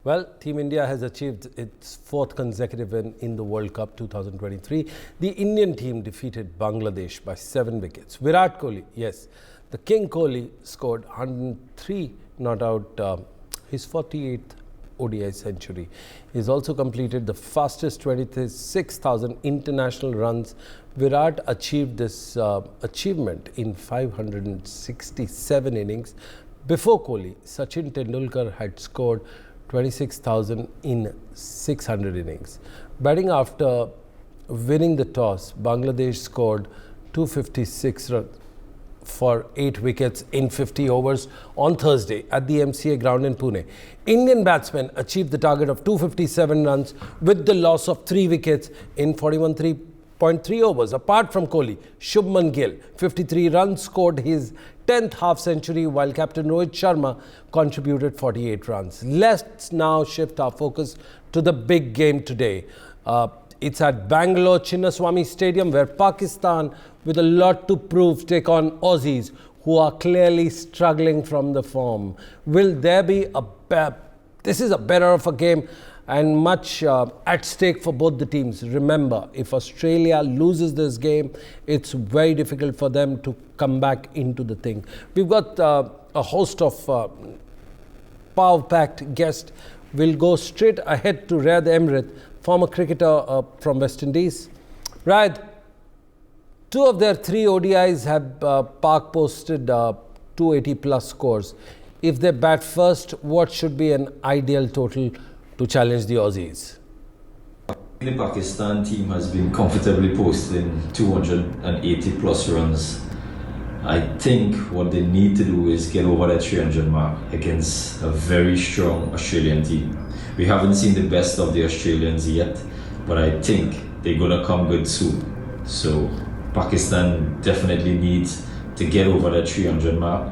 Well, Team India has achieved its fourth consecutive win in the World Cup 2023. The Indian team defeated Bangladesh by 7 wickets. Virat Kohli, yes, the King Kohli scored 103, not out his 48th ODI century. He's also completed the fastest 26,000 international runs. Virat achieved this achievement in 567 innings. Before Kohli, Sachin Tendulkar had scored 26,000 in 600 innings. Batting after winning the toss, Bangladesh scored 256 runs for 8 wickets in 50 overs on Thursday at the MCA ground in Pune. Indian batsmen achieved the target of 257 runs with the loss of 3 wickets in 41.3 overs. Apart from Kohli, Shubman Gill, 53 runs, scored his 10th half-century, while Captain Rohit Sharma contributed 48 runs. Let's now shift our focus to the big game today. It's at Bangalore Chinnaswamy Stadium, where Pakistan, with a lot to prove, take on Aussies, who are clearly struggling from the form. Will there be this is a better of a game and much at stake for both the teams. Remember, if Australia loses this game, it's very difficult for them to come back into the thing. We've got a host of power-packed guests. We'll go straight ahead to Riyad Emrit, former cricketer from West Indies. Riyad, 2 of their 3 ODIs have Pak posted 280 plus scores. If they bat first, what should be an ideal total to challenge the Aussies? The Pakistan team has been comfortably posting 280 plus runs. I think what they need to do is get over that 300 mark against a very strong Australian team. We haven't seen the best of the Australians yet, but I think they're going to come good soon. So Pakistan definitely needs to get over that 300 mark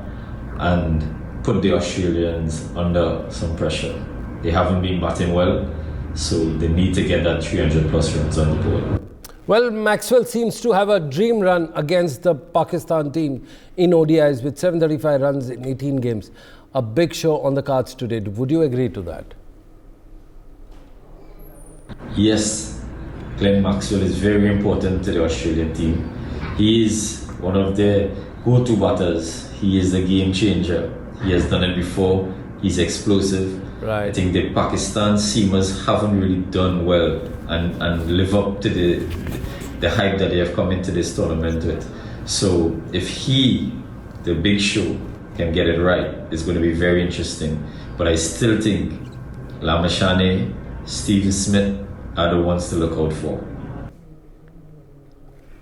and put the Australians under some pressure. They haven't been batting well, so they need to get that 300 plus runs on the board. Well, Maxwell seems to have a dream run against the Pakistan team in ODIs with 735 runs in 18 games. A big show on the cards today. Would you agree to that? Yes, Glenn Maxwell is very important to the Australian team. He is one of the go-to batters. He is the game changer. He has done it before. He's explosive. Right. I think the Pakistan seamers haven't really done well and live up to the hype that they have come into this tournament with. So if he, the big show, can get it right, it's going to be very interesting. But I still think Lamashane, Steve Smith are the ones to look out for.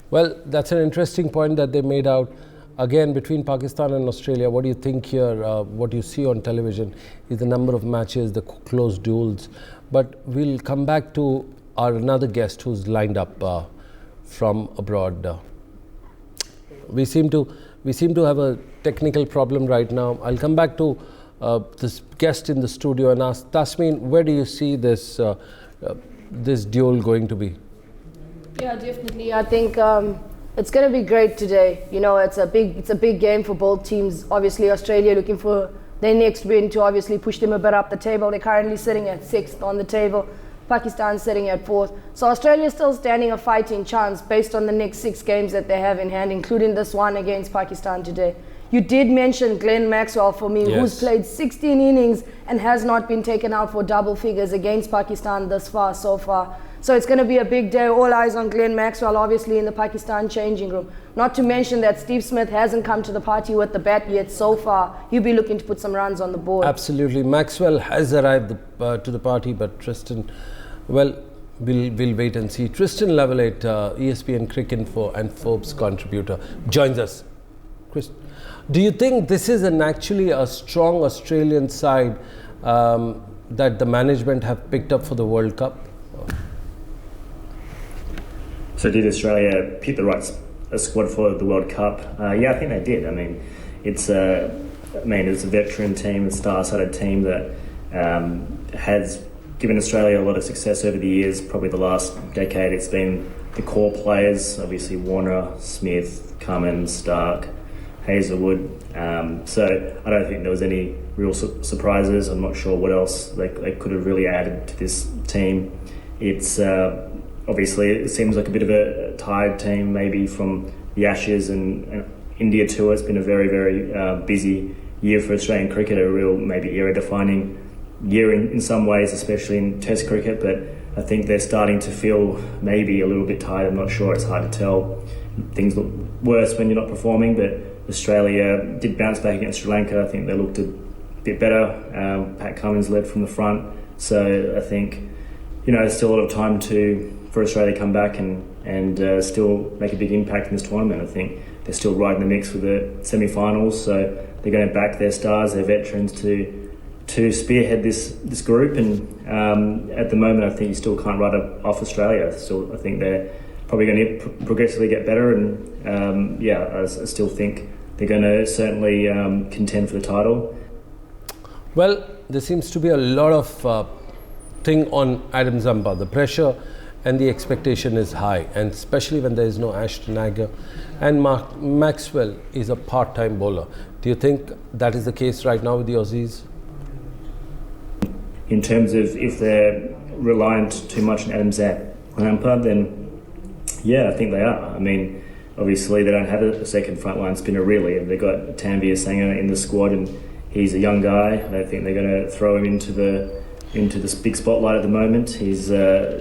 Well, that's an interesting point that they made out. Again, between Pakistan and Australia, what do you think here? What you see on television is the number of matches, the close duels. But we'll come back to our another guest who's lined up from abroad. We seem to have a technical problem right now. I'll come back to this guest in the studio and ask Tasmin, where do you see this this duel going to be? Yeah, definitely. I think it's going to be great today. You know, it's a big game for both teams. Obviously, Australia looking for their next win to obviously push them a bit up the table. They're currently sitting at 6th on the table. Pakistan sitting at 4th. So Australia is still standing a fighting chance based on the next 6 games that they have in hand, including this one against Pakistan today. You did mention Glenn Maxwell for me, yes, who's played 16 innings and has not been taken out for double figures against Pakistan so far. So it's going to be a big day. All eyes on Glenn Maxwell, obviously, in the Pakistan changing room. Not to mention that Steve Smith hasn't come to the party with the bat yet so far. He'll be looking to put some runs on the board. Absolutely. Maxwell has arrived to the party, but Tristan, well, we'll wait and see. Tristan Lavalette, ESPN Cricket Info and Forbes contributor, joins us. Chris, do you think this is actually a strong Australian side that the management have picked up for the World Cup? So did Australia pick the right squad for the World Cup? Yeah, I think they did. I mean, it's a veteran team, a star-studded team that has given Australia a lot of success over the years. Probably the last decade, it's been the core players, obviously Warner, Smith, Cummins, Stark, Hazelwood. So I don't think there was any real surprises. I'm not sure what else they could have really added to this team. It's obviously it seems like a bit of a tired team, maybe from the Ashes and India tour. It's been a very, very busy year for Australian cricket, a real maybe era-defining year in some ways, especially in Test cricket. But I think they're starting to feel maybe a little bit tired. I'm not sure. It's hard to tell. Things look worse when you're not performing, but Australia did bounce back against Sri Lanka. I think they looked a bit better. Pat Cummins led from the front. So I think, there's still a lot of time for Australia to come back and still make a big impact in this tournament. I think they're still right in the mix with the semi-finals, so they're going to back their stars, their veterans, to spearhead this group. And at the moment, I think you still can't write off Australia. So I think they're probably going to progressively get better, and I still think they're going to certainly contend for the title. Well, there seems to be a lot of thing on Adam Zampa. The pressure and the expectation is high, and especially when there is no Ashton Agar, and Maxwell is a part-time bowler. Do you think that is the case right now with the Aussies? In terms of if they're reliant too much on Adam Zampa, then yeah, I think they are. I mean, obviously they don't have a second frontline spinner really, and they've got Tanveer Sangha in the squad, and he's a young guy. I don't think they're going to throw him into this big spotlight at the moment. He's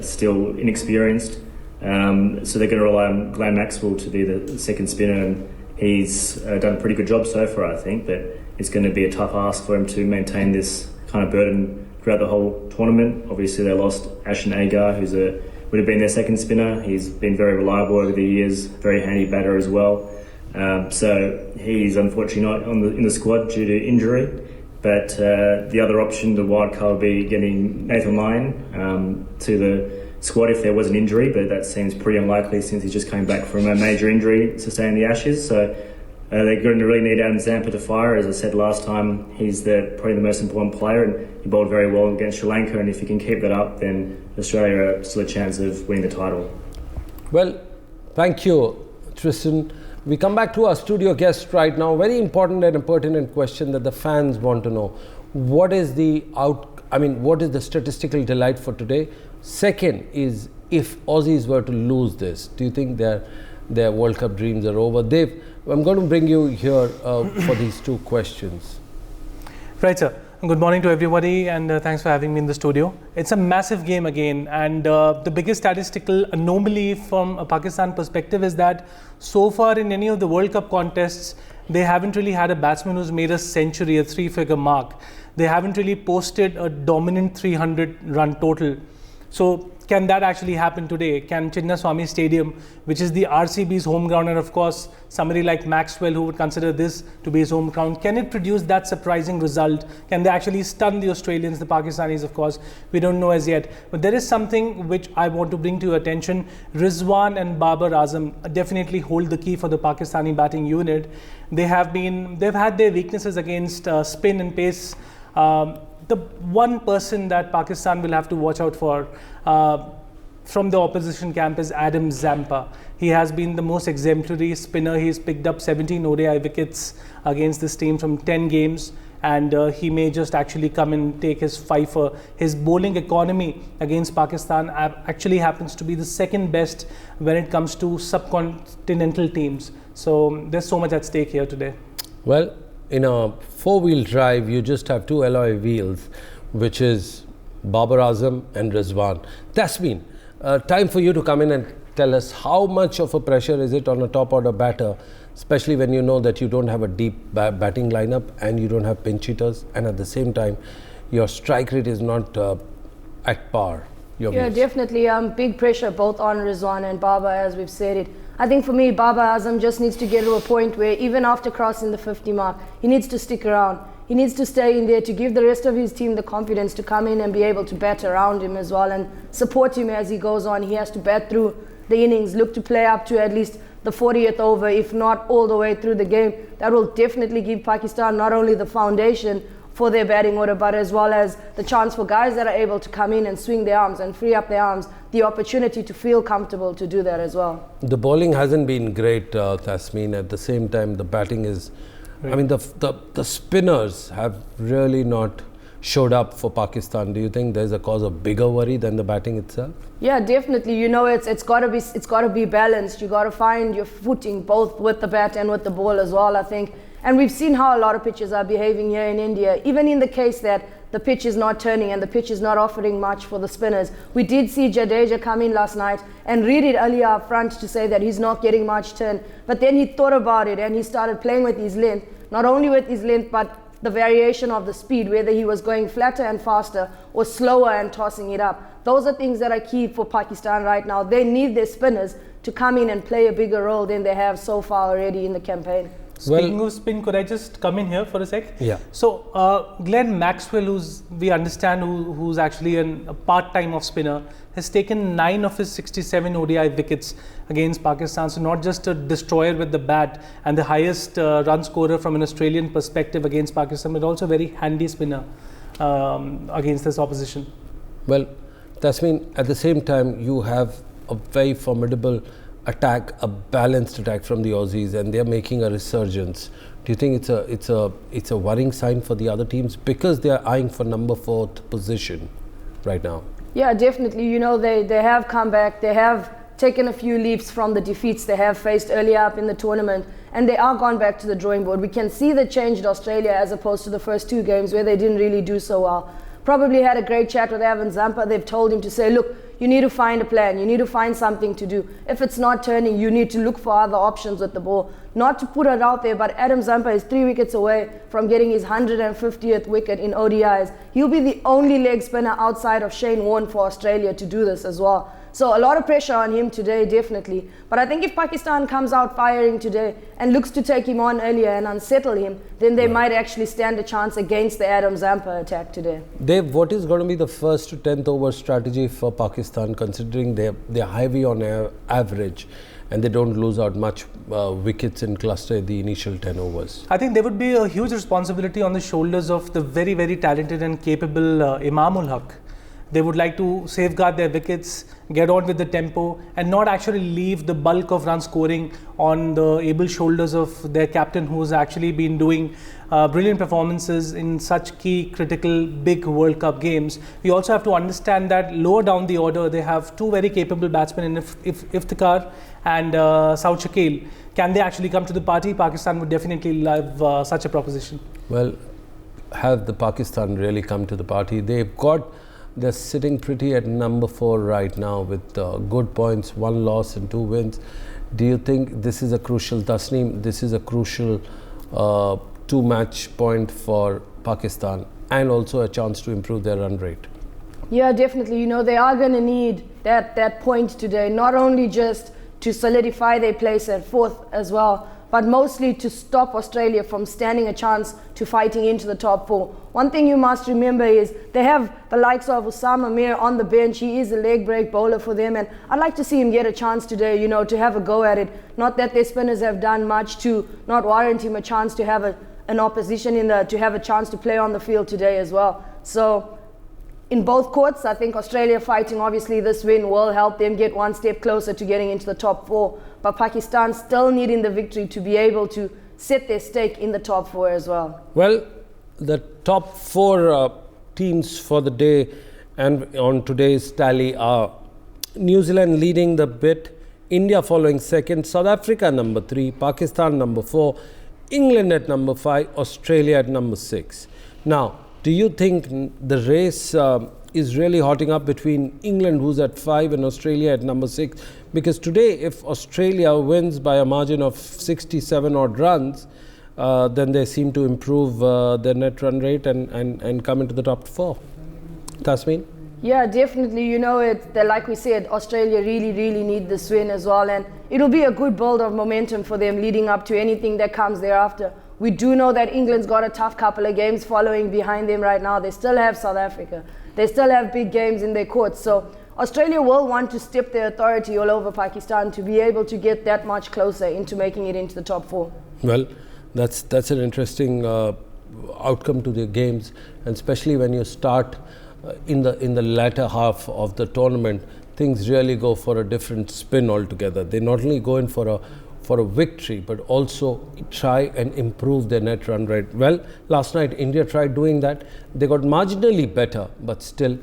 still inexperienced, so they're going to rely on Glenn Maxwell to be the second spinner, and he's done a pretty good job so far, I think, but it's going to be a tough ask for him to maintain this kind of burden throughout the whole tournament. Obviously they lost Ashton Agar, who's would have been their second spinner. He's been very reliable over the years, very handy batter as well. So he's unfortunately not in the squad due to injury. But the other option, the wild card, would be getting Nathan Lyon to the squad if there was an injury, but that seems pretty unlikely since he's just coming back from a major injury sustained in the Ashes. So they're going to really need Adam Zampa to fire. As I said last time, he's probably the most important player, and he bowled very well against Sri Lanka, and if he can keep that up, then Australia have still a chance of winning the title. Well, thank you, Tristan. We come back to our studio guest right now. Very important and pertinent question that the fans want to know. What is the statistical delight for today? Second is, if Aussies were to lose this, do you think their World Cup dreams are over? Dave, I'm going to bring you here for these two questions. Right, sir. Good morning to everybody, and thanks for having me in the studio. It's a massive game again, and the biggest statistical anomaly from a Pakistan perspective is that so far in any of the World Cup contests, they haven't really had a batsman who's made a century, a three-figure mark. They haven't really posted a dominant 300-run total. So can that actually happen today? Can Chinnaswamy Stadium, which is the RCB's home ground, and of course somebody like Maxwell who would consider this to be his home ground, can it produce that surprising result? Can they actually stun the Australians, the Pakistanis, of course? We don't know as yet. But there is something which I want to bring to your attention. Rizwan and Babar Azam definitely hold the key for the Pakistani batting unit. They've had their weaknesses against spin and pace. The one person that Pakistan will have to watch out for from the opposition camp is Adam Zampa. He has been the most exemplary spinner. He's picked up 17 ODI wickets against this team from 10 games, and he may just actually come and take his fifer. His bowling economy against Pakistan actually happens to be the second best when it comes to subcontinental teams. So there's so much at stake here today. Well, in a four-wheel drive, you just have two alloy wheels, which is Babar Azam and Rizwan. Tasmin, time for you to come in and tell us how much of a pressure is it on a top-order batter, especially when you know that you don't have a deep batting lineup and you don't have pinch hitters, and at the same time, your strike rate is not at par. Yeah, definitely. Big pressure both on Rizwan and Babar, as we've said it. I think for me, Babar Azam just needs to get to a point where even after crossing the 50 mark, he needs to stick around. He needs to stay in there to give the rest of his team the confidence to come in and be able to bat around him as well and support him as he goes on. He has to bat through the innings, look to play up to at least the 40th over, if not all the way through the game. That will definitely give Pakistan not only the foundation for their batting order, but as well as the chance for guys that are able to come in and swing their arms and free up their arms, the opportunity to feel comfortable to do that as well. The bowling hasn't been great, Tasmin. At the same time, the batting is... I mean, the spinners have really not showed up for Pakistan. Do you think there's a cause of bigger worry than the batting itself? Yeah, definitely. You know, it's got to be balanced. You got to find your footing both with the bat and with the ball as well, I think. And we've seen how a lot of pitches are behaving here in India. Even in the case that the pitch is not turning and the pitch is not offering much for the spinners. We did see Jadeja come in last night and read it earlier up front to say that he's not getting much turn. But then he thought about it and he started playing with his length. Not only with his length, but the variation of the speed, whether he was going flatter and faster or slower and tossing it up. Those are things that are key for Pakistan right now. They need their spinners to come in and play a bigger role than they have so far already in the campaign. Speaking of spin, could I just come in here for a sec? Yeah. So Glenn Maxwell, we understand who's actually a part-time off spinner, has taken 9 of his 67 ODI wickets against Pakistan. So not just a destroyer with the bat and the highest run scorer from an Australian perspective against Pakistan, but also a very handy spinner against this opposition. Well, Tasmin, at the same time, you have a very formidable attack, a balanced attack from the Aussies, and they're making a resurgence. Do you think it's a worrying sign for the other teams because they are eyeing for number 4th position right now? Yeah, definitely. You know, they have come back. They have taken a few leaps from the defeats they have faced earlier up in the tournament, and they are gone back to the drawing board. We can see the changed Australia as opposed to the first 2 games where they didn't really do so well. Probably had a great chat with Evan Zampa. They've told him to say, look, you need to find a plan. You need to find something to do. If it's not turning, you need to look for other options with the ball. Not to put it out there, but Adam Zampa is 3 wickets away from getting his 150th wicket in ODIs. He'll be the only leg spinner outside of Shane Warne for Australia to do this as well. So a lot of pressure on him today, definitely. But I think if Pakistan comes out firing today and looks to take him on earlier and unsettle him, then they might actually stand a chance against the Adam Zampa attack today. Dave, what is going to be the first to 10th over strategy for Pakistan, considering they're heavy on average and they don't lose out much wickets in cluster in the initial 10 overs? I think there would be a huge responsibility on the shoulders of the very, very talented and capable Imamul Haq. They would like to safeguard their wickets, get on with the tempo, and not actually leave the bulk of run scoring on the able shoulders of their captain, who's actually been doing brilliant performances in such key, critical, big World Cup games. We also have to understand that lower down the order, they have 2 very capable batsmen in Iftikhar and Saud Shakil. Can they actually come to the party? Pakistan would definitely love such a proposition. Well, have the Pakistan really come to the party? They're sitting pretty at number 4 right now with good points, 1 loss and 2 wins. Do you think this is a crucial, Tasneem, this is a crucial 2-match point for Pakistan and also a chance to improve their run rate? Yeah, definitely. You know, they are going to need that point today, not only just to solidify their place at 4th as well, but mostly to stop Australia from standing a chance to fighting into the top 4. One thing you must remember is they have the likes of Osama Mir on the bench. He is a leg break bowler for them, and I'd like to see him get a chance today, you know, to have a go at it. Not that their spinners have done much to not warrant him a chance to have an opposition to have a chance to play on the field today as well. So in both courts, I think Australia fighting, obviously this win will help them get 1 step closer to getting into the top 4. But Pakistan still needing the victory to be able to set their stake in the top 4 as well. Well, the top 4 teams for the day and on today's tally are New Zealand leading the bit, India following 2nd, South Africa number 3, Pakistan number 4, England at number 5, Australia at number 6. Now, do you think the race is really hotting up between England, who's at 5, and Australia at number 6? Because today, if Australia wins by a margin of 67 odd runs, then they seem to improve their net run rate and come into the top 4. Tasmin? Yeah, definitely. You know, like we said, Australia really need this win as well, and it'll be a good build of momentum for them leading up to anything that comes thereafter. We do know that England's got a tough couple of games following behind them right now. They still have South Africa. They still have big games in their courts. So Australia will want to step their authority all over Pakistan to be able to get that much closer into making it into the top 4. Well, that's an interesting outcome to their games, and especially when you start in the latter half of the tournament, things really go for a different spin altogether. They not only go in for a victory, but also try and improve their net run rate. Well, last night India tried doing that. They got marginally better, but still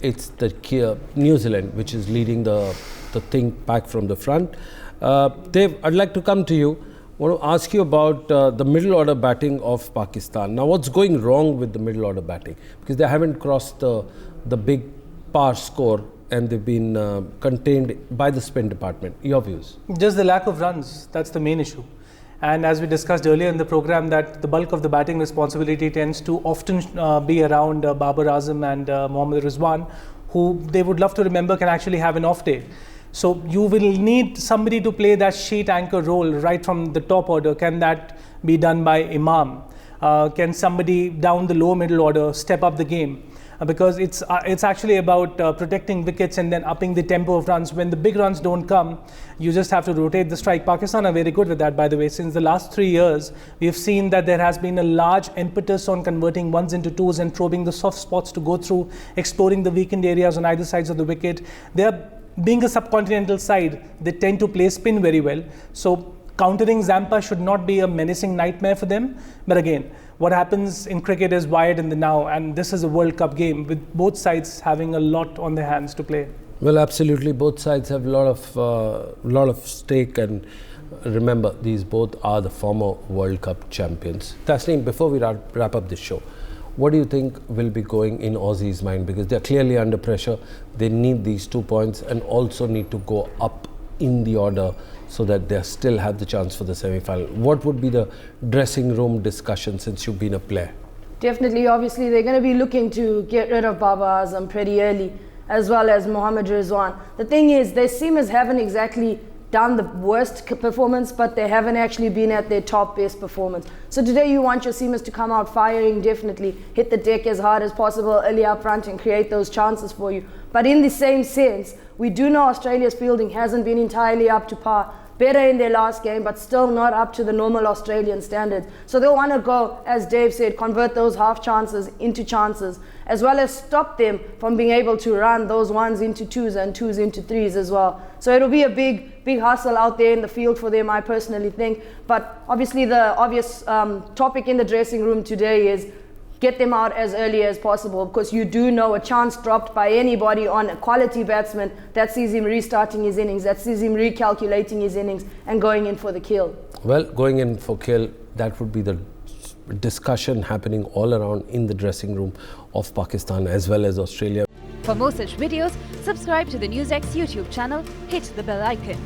it's the New Zealand which is leading the thing back from the front. Dave, I'd like to come to you. I want to ask you about the middle order batting of Pakistan. Now, what's going wrong with the middle order batting? Because they haven't crossed the big par score, and they've been contained by the spin department. Your views? Just the lack of runs, that's the main issue. And as we discussed earlier in the program, that the bulk of the batting responsibility tends to often be around Babar Azam and Mohammad Rizwan, who they would love to remember can actually have an off day. So you will need somebody to play that sheet anchor role right from the top order. Can that be done by Imam? Can somebody down the low middle order step up the game? Because it's actually about protecting wickets and then upping the tempo of runs. When the big runs don't come, you just have to rotate the strike. Pakistan are very good with that, by the way. Since the last 3 years, we have seen that there has been a large impetus on converting ones into twos and probing the soft spots to go through, exploring the weakened areas on either sides of the wicket. They are, being a subcontinental side, they tend to play spin very well. So countering Zampa should not be a menacing nightmare for them. But again, what happens in cricket is wired in the now, and this is a World Cup game with both sides having a lot on their hands to play. Well, absolutely. Both sides have a lot of stake, and remember, these both are the former World Cup champions. Tasneem, before we wrap up this show, what do you think will be going in Aussie's mind? Because they're clearly under pressure. They need these 2 points and also need to go up in the order so that they still have the chance for the semi-final. What would be the dressing room discussion since you've been a player? Definitely, obviously, they're going to be looking to get rid of Babar Azam pretty early, as well as Mohammad Rizwan. The thing is, their seamers haven't exactly done the worst performance, but they haven't actually been at their top best performance. So today you want your seamers to come out firing, definitely hit the deck as hard as possible early up front and create those chances for you. But in the same sense, we do know Australia's fielding hasn't been entirely up to par. Better in their last game, but still not up to the normal Australian standards. So they'll want to go, as Dave said, convert those half chances into chances, as well as stop them from being able to run those ones into twos and twos into threes as well. So it'll be a big hustle out there in the field for them, I personally think. But obviously the obvious topic in the dressing room today is get them out as early as possible, because you do know a chance dropped by anybody on a quality batsman, that sees him restarting his innings, that sees him recalculating his innings and going in for the kill. Well, going in for kill, that would be the discussion happening all around in the dressing room of Pakistan as well as Australia. For more such videos, subscribe to the NewsX YouTube channel, hit the bell icon.